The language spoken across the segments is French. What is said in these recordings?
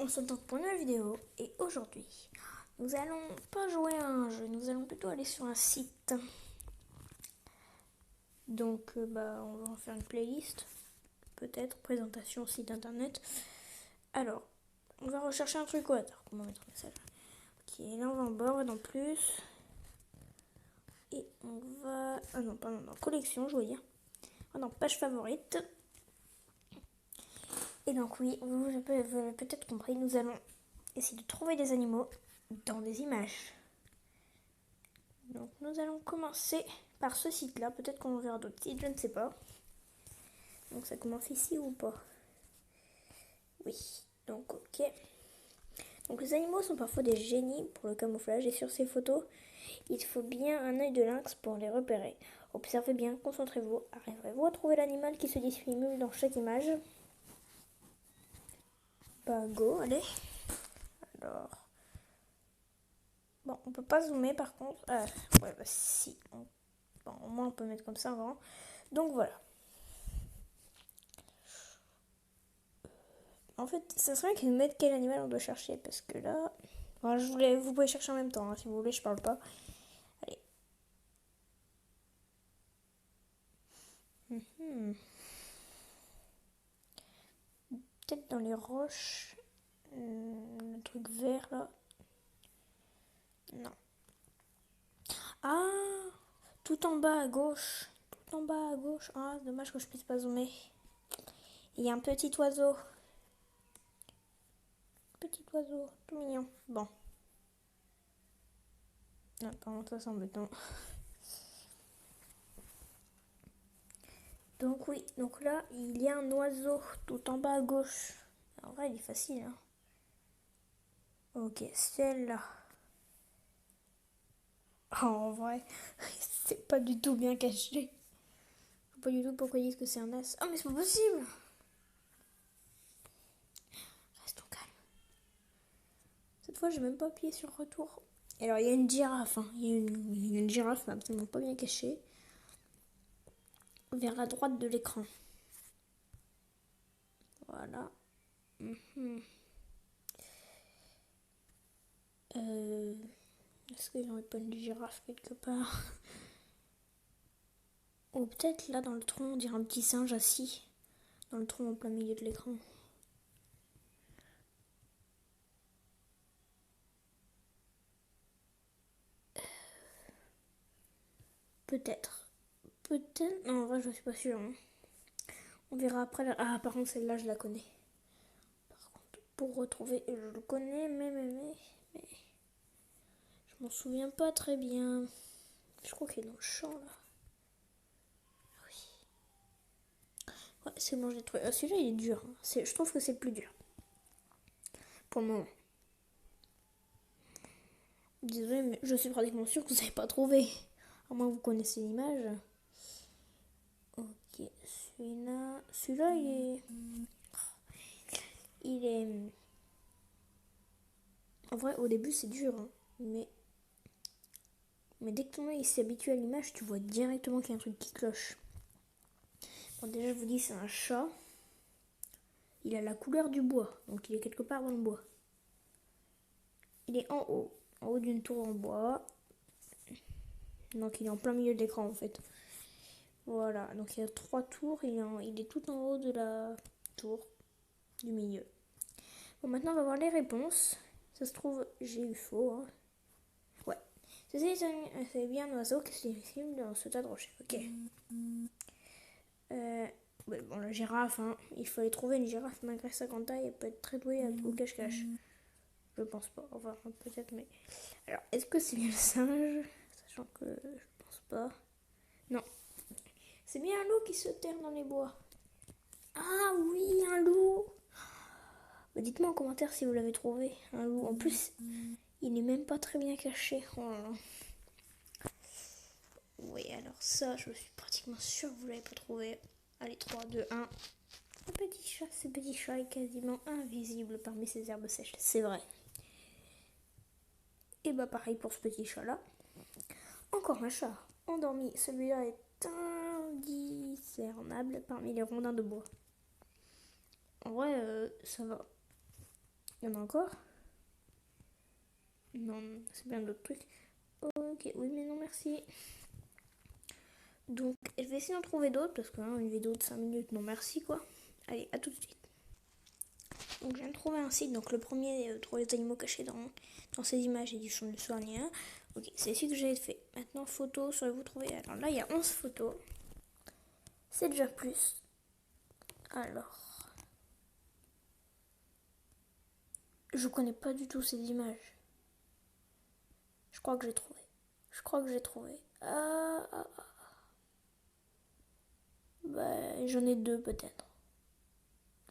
on se retrouve pour une nouvelle vidéo et aujourd'hui nous allons pas jouer à un jeu, nous allons plutôt aller sur un site. Donc on va en faire une playlist, peut-être, présentation site internet. Alors, on va rechercher un truc au hasard, comment mettre ça là. Ok, là on va en bas, on va dans plus. Et on va... Ah non, pardon, dans collection, je veux dire. On va dans page favorite. Et donc oui, vous avez peut-être compris, nous allons essayer de trouver des animaux dans des images. Donc nous allons commencer par ce site-là. Peut-être qu'on verra d'autres sites, je ne sais pas. Donc ça commence ici ou pas? Oui, donc ok. Donc les animaux sont parfois des génies pour le camouflage et sur ces photos, il faut bien un œil de lynx pour les repérer. Observez bien, concentrez-vous. Arriverez-vous à trouver l'animal qui se dissimule dans chaque image? Bah go, allez. Alors... Bon, on peut pas zoomer par contre. Ouais, bah si. Bon, au moins on peut mettre comme ça en grand. Donc voilà. En fait, ça serait qu'ils nous mettent quel animal on doit chercher. Parce que là... Enfin, vous pouvez chercher en même temps. Hein, si vous voulez, je parle pas. Allez. Peut-être dans les roches. Le truc vert là. Non. Ah, tout en bas à gauche. Tout en bas à gauche. Ah, dommage que je puisse pas zoomer. Il y a un petit oiseau. Petit oiseau, tout mignon. Bon. Ah, par contre, ça c'est embêtant. Donc oui, donc là, il y a un oiseau tout en bas à gauche. En vrai, il est facile. Hein. Ok, celle-là. Oh, en vrai, c'est pas du tout bien caché. Je sais pas du tout pourquoi ils disent que c'est un as. Oh, mais c'est pas possible. Restons calmes. Cette fois, j'ai même pas appuyé sur retour. Alors, il y a une girafe. Hein. Il y a une girafe, mais absolument pas bien cachée. Vers la droite de l'écran. Voilà. Est-ce qu'il n'y aurait pas une girafe quelque part? Ou peut-être là dans le tronc, on dirait un petit singe assis. Dans le tronc en plein milieu de l'écran. Peut-être. Peut-être. Non, en vrai, je suis pas sûre. Hein. On verra après. Ah, par contre, celle-là, je la connais. Par contre, pour retrouver, je le connais, mais je m'en souviens pas très bien. Je crois qu'il est dans le champ là. Oui. Ouais, c'est bon, je l'ai trouvé. Celui-là, il est dur. Hein. Je trouve que c'est le plus dur. Pour le moment. Désolée, mais je suis pratiquement sûre que vous n'avez pas trouvé. À moins que vous connaissez l'image. Ok, celui-là, il est... En vrai, au début, c'est dur, hein, mais dès que ton œil s'est habitué à l'image, tu vois directement qu'il y a un truc qui cloche. Bon, déjà, je vous dis, c'est un chat. Il a la couleur du bois, donc il est quelque part dans le bois. Il est en haut d'une tour en bois. Donc il est en plein milieu de l'écran, en fait. Voilà, donc il y a 3 tours, il est tout en haut de la tour du milieu. Bon, maintenant, on va voir les réponses. Ça se trouve, j'ai eu faux, hein. Ouais. C'est bien un oiseau qui se difficile dans ce tas de rochers. Ok. Bon, la girafe, hein. Il fallait trouver une girafe malgré sa grande taille. Elle peut être très douée au cache-cache. Je pense pas. Enfin, peut-être, mais. Alors, est-ce que c'est bien le singe? Sachant que je pense pas. Non. C'est bien un loup qui se terre dans les bois. Ah oui, un loup. Bah, dites-moi en commentaire si vous l'avez trouvé. Un loup. En plus, il n'est même pas très bien caché. Oh là là. Oui, alors ça, je suis pratiquement sûre que vous ne l'avez pas trouvé. Allez, 3, 2, 1. Ce petit chat est quasiment invisible parmi ces herbes sèches. C'est vrai. Et bah pareil pour ce petit chat là. Encore un chat endormi. Celui-là est indiscernable parmi les rondins de bois. En vrai, ça va. Il y en a encore? Non, c'est bien d'autres trucs. Ok, oui, mais non, merci. Donc, je vais essayer d'en trouver d'autres parce que une vidéo de 5 minutes, non merci quoi. Allez, à tout de suite. Donc, je viens de trouver un site. Donc, le premier, trouver les animaux cachés dans ces images et du champ de soigneur. Ok, c'est celui que j'ai fait. Maintenant, photos, sur vous trouver. Alors là, il y a 11 photos. C'est déjà plus. Alors, je connais pas du tout ces images. Je crois que j'ai trouvé. Bah, j'en ai deux peut-être.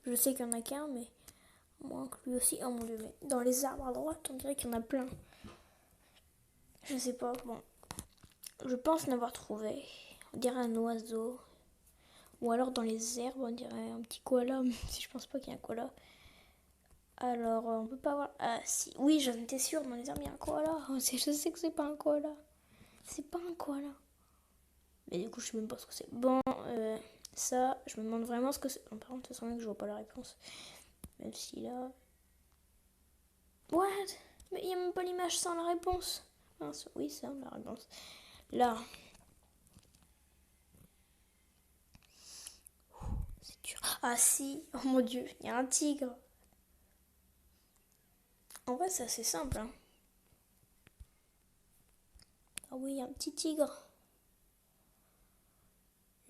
Je sais qu'il y en a qu'un, mais moins que lui aussi. Oh mon dieu, mais dans les arbres à droite, on dirait qu'il y en a plein. Je sais pas, bon. Je pense n'avoir trouvé. On dirait un oiseau. Ou alors dans les herbes, on dirait un petit koala, même si je pense pas qu'il y ait un koala. Alors, on peut pas voir. Ah, si. Oui, j'en étais sûre, dans les herbes, il y a un koala. Je sais que c'est pas un koala. C'est pas un koala. Mais du coup, je sais même pas ce que c'est. Bon, ça, je me demande vraiment ce que c'est. Par contre, ça sent bien que je vois pas la réponse. Même si là. What? Mais il y a même pas l'image sans la réponse. Mince, oui, c'est la réponse. Là. C'est dur. Ah si, oh mon dieu, il y a un tigre. En vrai, c'est assez simple. Hein. Ah oui, il y a un petit tigre.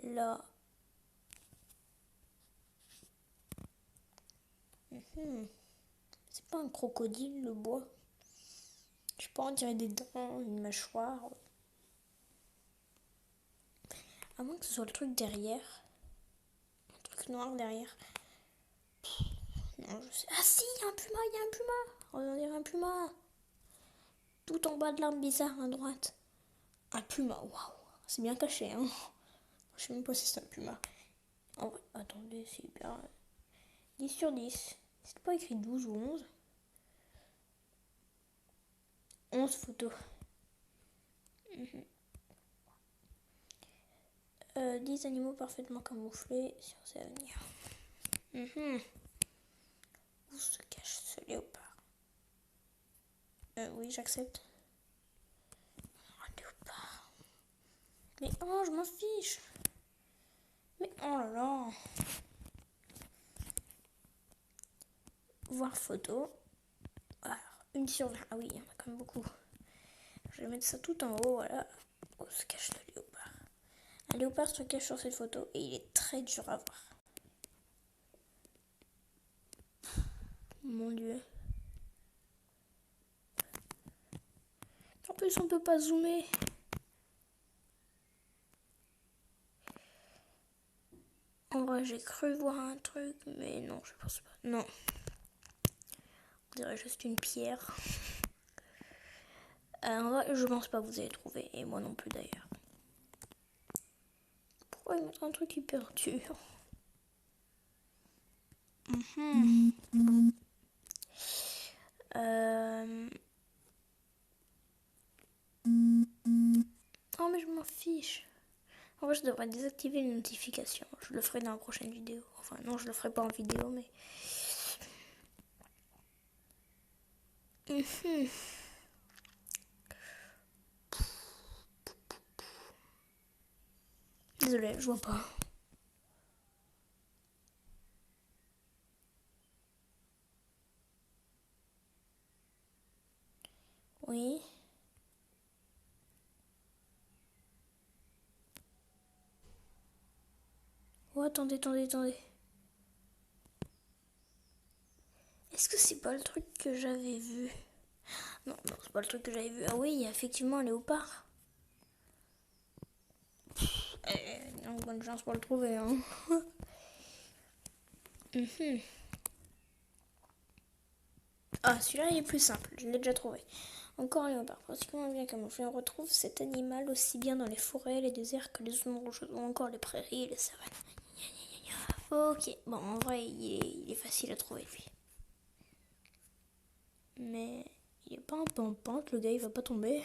Là. C'est pas un crocodile, le bois. Je sais pas, on dirait des dents, une mâchoire. À moins que ce soit le truc derrière. Un truc noir derrière. Non, je sais. Ah si, il y a un puma, il y a un puma. On dirait un puma. Tout en bas de l'arbre bizarre à droite. Un puma, waouh. C'est bien caché, hein. Je sais même pas si c'est un puma. En vrai, attendez, c'est hyper... 10 sur 10. C'est pas écrit 12 ou 11. 11 photos. 10 animaux parfaitement camouflés sur ces avenirs. Où se cache ce léopard? Oui, j'accepte. Un léopard. Mais oh, je m'en fiche. Mais oh là là. Voir photo. Alors, 1 sur 20. Ah oui, il y en a quand même beaucoup. Je vais mettre ça tout en haut, voilà. Où se cache le léopard? Un léopard se cache sur cette photo et il est très dur à voir. Mon dieu. En plus, on peut pas zoomer. En vrai, j'ai cru voir un truc, mais non, je pense pas. Non. On dirait juste une pierre. En vrai, je pense pas que vous allez trouver, et moi non plus d'ailleurs. Pourquoi il montre un truc hyper dur? Oh, mais je m'en fiche. En vrai, je devrais désactiver les notifications. Je le ferai dans la prochaine vidéo. Enfin, non, je le ferai pas en vidéo, mais... Désolée, je vois pas. Oui. Oh, attendez. Est-ce que c'est pas le truc que j'avais vu? Non, c'est pas le truc que j'avais vu. Ah oui, il y a effectivement un léopard. Donc, bonne chance pour le trouver. Hein. Ah, celui-là, il est plus simple. Je l'ai déjà trouvé. Encore un léopard, pratiquement bien camouflé. On retrouve cet animal aussi bien dans les forêts, les déserts que les zones rocheuses, ou encore les prairies et les savanes. Ok, bon, en vrai, il est facile à trouver, lui. Mais il est pas un peu en pente, le gars, il va pas tomber.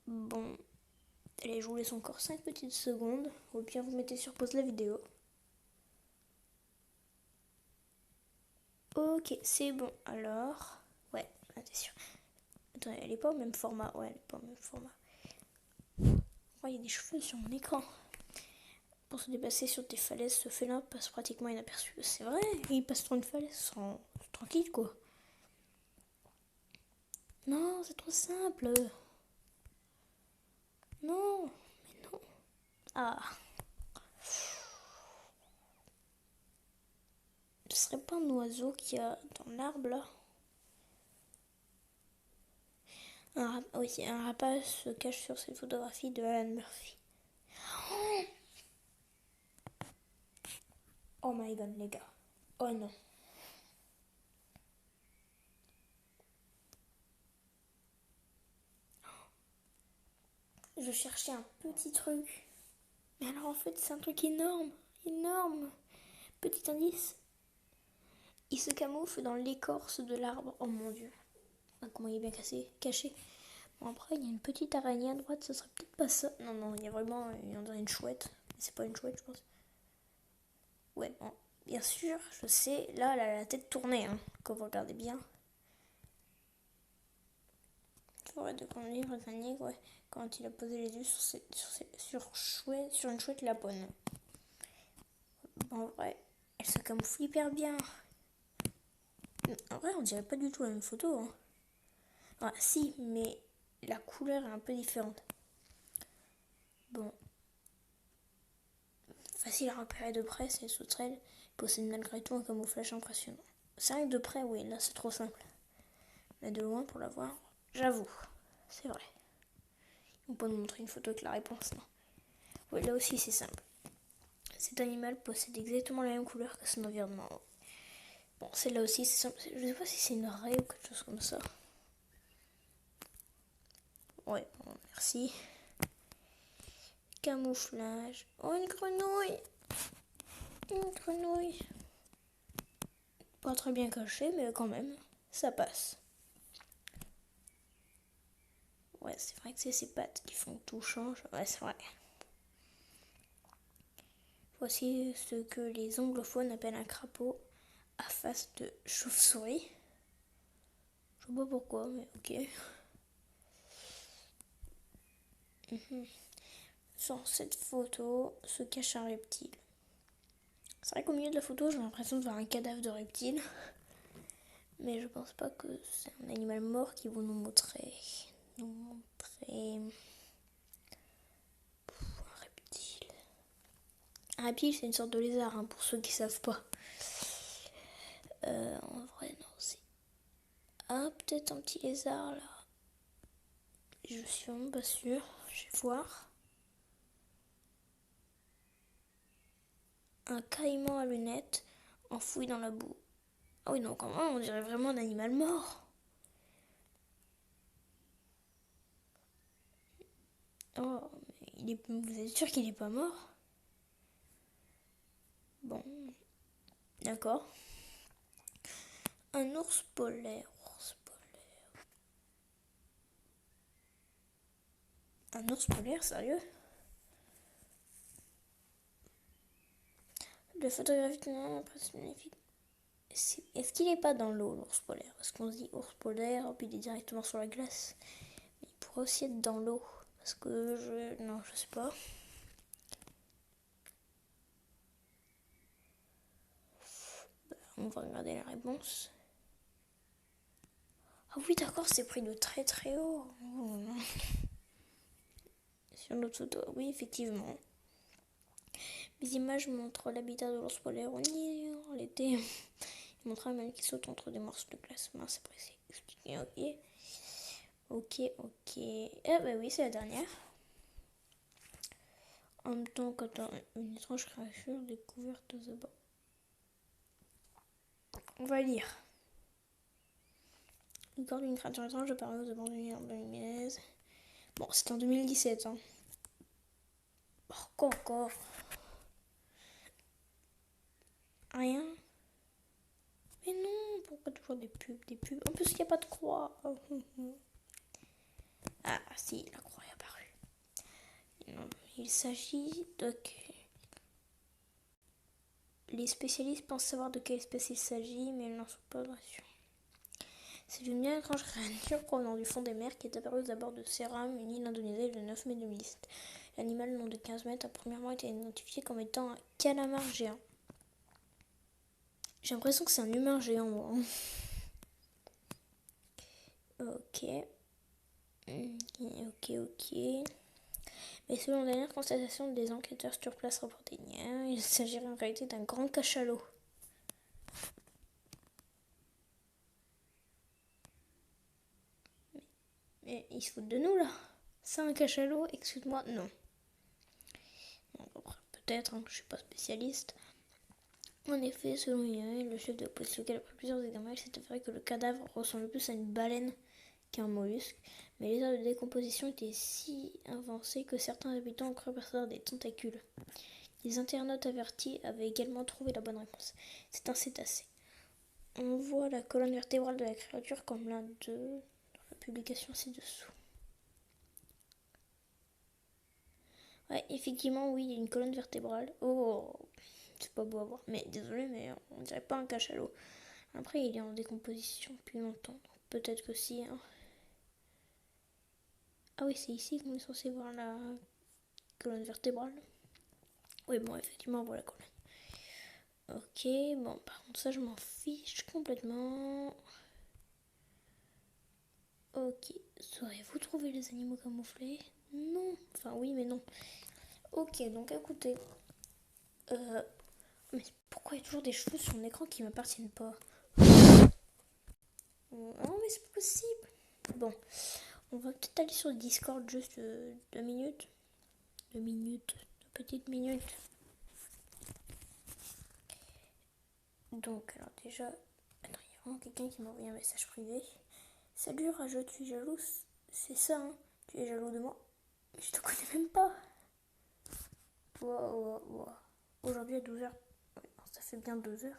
Bon, allez, je vous laisse encore 5 petites secondes. Ou bien vous mettez sur pause la vidéo. Ok, c'est bon. Alors... Ouais, t'es sûr. Attends, elle est pas au même format. Ouais, elle est pas au même format. Oh, il y a des cheveux sur mon écran. Pour se déplacer sur des falaises, ce félin passe pratiquement inaperçu. C'est vrai, il passe sur une falaise sans... tranquille, quoi. Non, c'est trop simple. Non, mais non. Ah. Ce serait pas un oiseau qu'il y a dans l'arbre, là? Oui, un rapace se cache sur cette photographie de Alan Murphy. Oh my god, les gars. Oh non. Je cherchais un petit truc. Mais alors en fait, c'est un truc énorme. Énorme. Petit indice. Il se camoufle dans l'écorce de l'arbre. Oh mon dieu. Ah, comment il est bien caché. Bon, après, il y a une petite araignée à droite. Ce serait peut-être pas ça. Non, non, il y a vraiment une chouette. Mais c'est pas une chouette, je pense. Ouais, bon. Bien sûr, je sais. Là, elle a la tête tournée. Hein, quand vous regardez bien. Forêt de conduire britannique, ouais. Quand il a posé les yeux sur une chouette lapone. En vrai, elle se camoufle hyper bien. En vrai, on dirait pas du tout la même photo. Hein. Ah, si, mais la couleur est un peu différente. Bon. Facile à repérer de près, ces sauterelles possèdent malgré tout un camouflage impressionnant. C'est vrai que de près, oui, là c'est trop simple. Mais de loin, pour la voir, j'avoue, c'est vrai. On peut nous montrer une photo avec la réponse, non? Oui, là aussi c'est simple. Cet animal possède exactement la même couleur que son environnement. Bon, celle-là aussi, c'est simple. Je sais pas si c'est une raie ou quelque chose comme ça. Ouais, bon, merci. Camouflage. Oh, une grenouille. Une grenouille. Pas très bien cachée, mais quand même, ça passe. Ouais, c'est vrai que c'est ses pattes qui font que tout change. Ouais, c'est vrai. Voici ce que les anglophones appellent un crapaud à face de chauve-souris. Je sais pas pourquoi, mais ok. Sur cette photo se cache un reptile. C'est vrai qu'au milieu de la photo, j'ai l'impression de voir un cadavre de reptile. Mais je pense pas que c'est un animal mort qui vont nous montrer. Un reptile. Un reptile, c'est une sorte de lézard, hein, pour ceux qui savent pas. En vrai, non, c'est... Ah, peut-être un petit lézard, là. Je suis vraiment pas sûre. Je vais voir. Un caïman à lunettes enfoui dans la boue. Ah oui, non, quand même, on dirait vraiment un animal mort. Oh, mais vous êtes sûr qu'il est pas mort? Bon, d'accord. Un ours polaire. Un ours polaire, sérieux? Le photographe est magnifique. Est-ce qu'il n'est pas dans l'eau, l'ours polaire? Parce qu'on se dit ours polaire, puis il est directement sur la glace. Mais il pourrait aussi être dans l'eau. Parce que non, je sais pas. On va regarder la réponse. Ah oui, d'accord, c'est pris de très très haut. Oh, sur notre photo, oui, effectivement. Les images montrent l'habitat de l'ours polaire en l'été. Il montre un même qui saute entre des morceaux de glace. Mince, après c'est expliqué, ok. Ok. Ah bah oui, c'est la dernière. En même temps, quand une étrange créature découverte aux abords. On va lire. Le corps d'une créature étrange apparue aux abords en 2016. Bon, c'était en 2017. Hein. Encore. Rien. Mais non, pourquoi toujours des pubs? En plus, il n'y a pas de croix. Ah, si, la croix est apparue. Non, il s'agit de Les spécialistes pensent savoir de quelle espèce il s'agit, mais ils n'en sont pas sûrs. C'est une bien étrange créature provenant du fond des mers qui est apparue aux abords de Seram, une île indonésienne, le 9 mai 2017. L'animal long de 15 mètres a premièrement été identifié comme étant un calamar géant. J'ai l'impression que c'est un humain géant, moi. Ok. Mais selon la dernière constatation des enquêteurs sur place reportés hier, il s'agirait en réalité d'un grand cachalot. Mais ils se foutent de nous là. C'est un cachalot, excuse-moi, non. Peut-être, je suis pas spécialiste. En effet, selon Yann, le chef de la police locale, après plusieurs examens, il s'est avéré que le cadavre ressemble plus à une baleine qu'à un mollusque, mais l'état de décomposition était si avancé que certains habitants ont cru apercevoir des tentacules. Les internautes avertis avaient également trouvé la bonne réponse. C'est un cétacé. On voit la colonne vertébrale de la créature comme l'un d'eux dans la publication ci-dessous. Ouais, effectivement, oui, il y a une colonne vertébrale. Oh, c'est pas beau à voir. Mais désolé, mais on dirait pas un cachalot. Après, il est en décomposition depuis longtemps. Donc peut-être que si. Hein. Ah oui, c'est ici qu'on est censé voir la colonne vertébrale. Oui, bon, effectivement, on voit la colonne. Ok, bon, par contre, ça, je m'en fiche complètement. Ok, saurez-vous trouver les animaux camouflés? Non. Enfin, oui, mais non. Ok, donc écoutez. Mais pourquoi il y a toujours des cheveux sur mon écran qui m'appartiennent pas? Non, mais c'est possible. Bon, on va peut-être aller sur le Discord juste 2 minutes. 2 minutes, 2 petites minutes. Donc, alors déjà, attends, il y a vraiment quelqu'un qui m'a envoyé un message privé. Salut Rajot, tu es jaloux? C'est ça, hein? Tu es jaloux de moi? Mais je te connais même pas. Wow. Aujourd'hui à 12h. Ça fait bien 2h.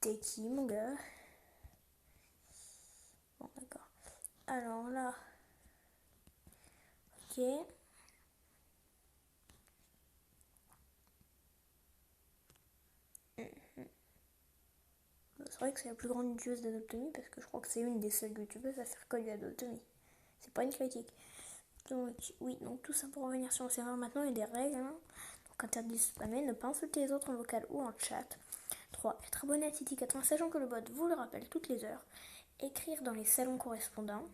T'es qui, mon gars? Bon, d'accord. Alors là. Ok. C'est vrai que c'est la plus grande youtubeuse d'anatomie parce que je crois que c'est une des seules youtubeuses à faire que de l'anatomie. C'est pas une critique. Donc, oui, donc tout ça pour revenir sur le serveur maintenant, il y a des règles. Hein. Donc, interdit de spammer, ne pas insulter les autres en vocal ou en chat. 3. Être abonné à Titi80, sachant que le bot vous le rappelle toutes les heures. Écrire dans les salons correspondants.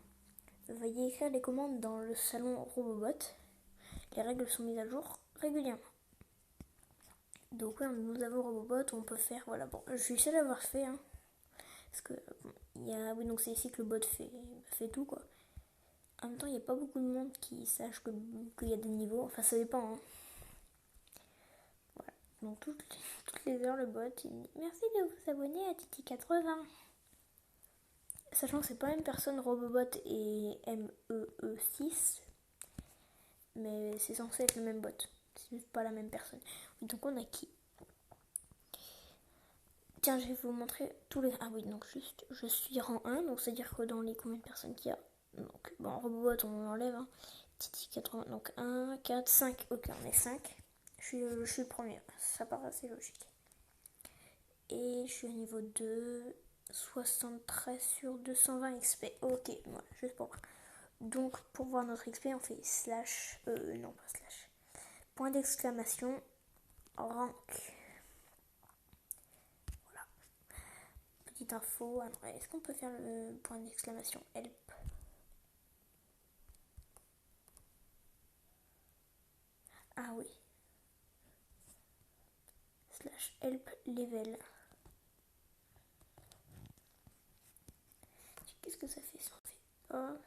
Veuillez écrire les commandes dans le salon Robobot. Les règles sont mises à jour régulièrement. Donc oui, nous avons Robobot où on peut faire, voilà, bon, je suis seule à l'avoir fait, hein. Parce que, bon, oui, donc c'est ici que le bot fait tout, quoi. En même temps, il n'y a pas beaucoup de monde qui sache qu'il y a des niveaux, enfin ça dépend, hein. Voilà, donc toutes les heures, le bot, il me dit « Merci de vous abonner à Titi80 ». Sachant que c'est pas la même personne, Robobot et MEE6, mais c'est censé être le même bot. C'est juste pas la même personne. Oui, donc on a qui? Tiens, je vais vous montrer tous les... Ah oui, donc juste, je suis rang 1, donc c'est-à-dire que dans les combien de personnes qu'il y a. Donc, bon, Robobot, on enlève, hein. Titi 80, donc 1, 4, 5. Ok, on est 5. Je suis le premier, ça paraît assez logique. Et je suis au niveau 2, 73 sur 220 XP. Ok, voilà, juste pour voir. Donc, pour voir notre XP, on fait slash... non, pas slash. Point d'exclamation, rank. Voilà. Petite info. Alors, est-ce qu'on peut faire le point d'exclamation help? Ah oui. Slash help level. Qu'est-ce que ça fait si on fait pas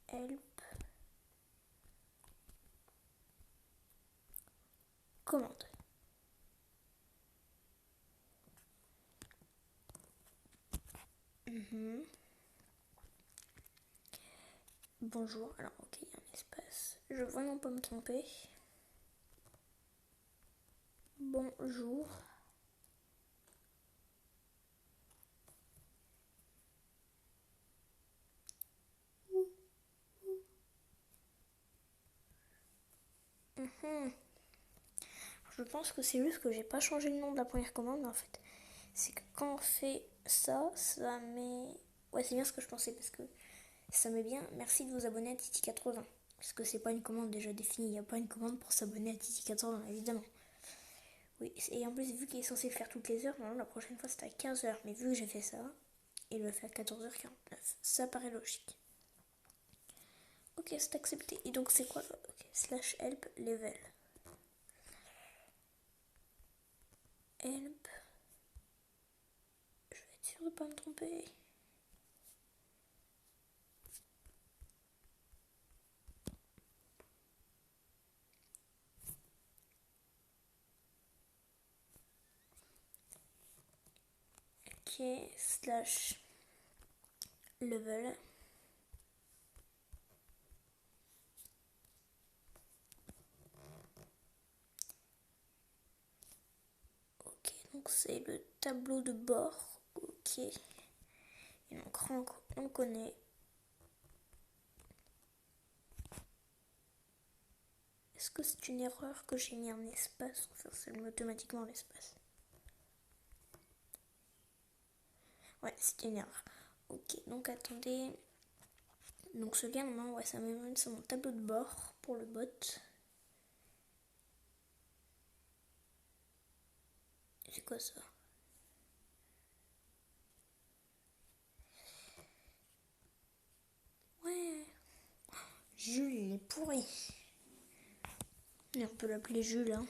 help commande? Bonjour, alors ok, il y a un espace. Je veux vraiment pas me tromper. Bonjour. Mhm. Je pense que c'est juste que j'ai pas changé le nom de la première commande, mais en fait, c'est que quand on fait ça, ça met... Ouais, c'est bien ce que je pensais, parce que ça met bien « Merci de vous abonner à Titi80 ». Parce que c'est pas une commande déjà définie, il n'y a pas une commande pour s'abonner à Titi80, évidemment. Oui, et en plus, vu qu'il est censé le faire toutes les heures, normalement la prochaine fois c'était à 15h, mais vu que j'ai fait ça, il le fait à 14h49. Ça paraît logique. Ok, c'est accepté. Et donc c'est quoi le... Ok, slash help level. Help. Je vais être sûre de pas me tromper. Ok, slash level. Ok, donc c'est le tableau de bord. Ok. Et donc rank, on connaît. Est-ce que c'est une erreur que j'ai mis un espace? Enfin, ça met automatiquement l'espace. Ouais, c'est une erreur. Ok, donc attendez. Donc ce lien, maintenant, ouais, ça m'amène sur mon tableau de bord pour le bot. C'est quoi ça? Ouais. Jules, il est pourri. Et on peut l'appeler Jules, hein.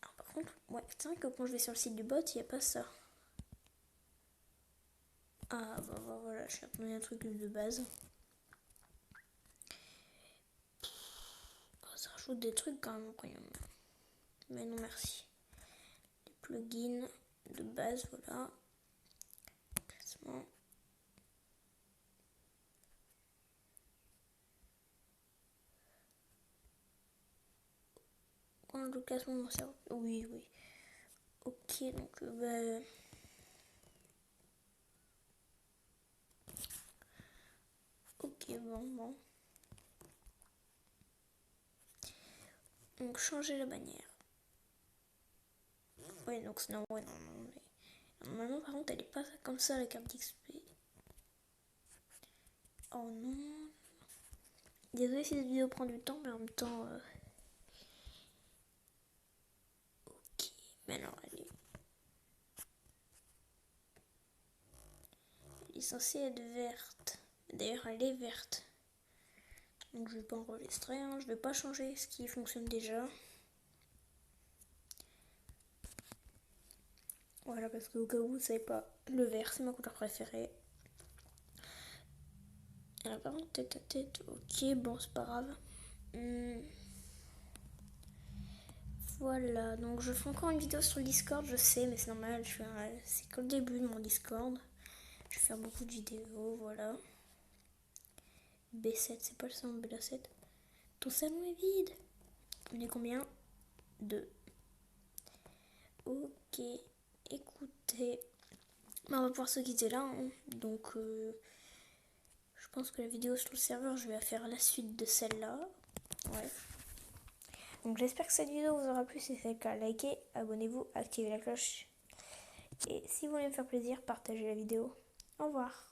Alors, par contre, ouais, c'est vrai que quand je vais sur le site du bot, il n'y a pas ça. Ah, bah voilà, je suis retombée un truc de base. Ça rajoute des trucs quand même, mais non merci. Les plugins de base, voilà. Classement. Le classement de mon cerveau. Oui, oui. Ok, donc ok, bon. Donc changer la bannière. Ouais, donc c'est non, ouais, non. Normalement, par contre, elle est pas comme ça la carte d'XP. Oh non. Désolé si cette vidéo prend du temps, mais en même temps. Ok, mais alors elle est censée être verte. D'ailleurs, elle est verte. Donc je vais pas enregistrer, hein. Je vais pas changer ce qui fonctionne déjà. Voilà, parce qu'au cas où vous savez pas, le vert c'est ma couleur préférée. Alors par contre, tête à tête, ok, bon c'est pas grave. Voilà, donc je fais encore une vidéo sur le Discord, je sais, mais c'est normal, c'est que le début de mon Discord. Je vais faire beaucoup de vidéos, voilà. B7, c'est pas le salon de B7. Ton salon est vide. On est combien? 2. Ok, écoutez. On va pouvoir se quitter là, hein. Donc, je pense que la vidéo sur le serveur, je vais faire la suite de celle-là. Ouais. Donc, j'espère que cette vidéo vous aura plu. Si c'est le cas, likez, abonnez-vous, activez la cloche. Et si vous voulez me faire plaisir, partagez la vidéo. Au revoir.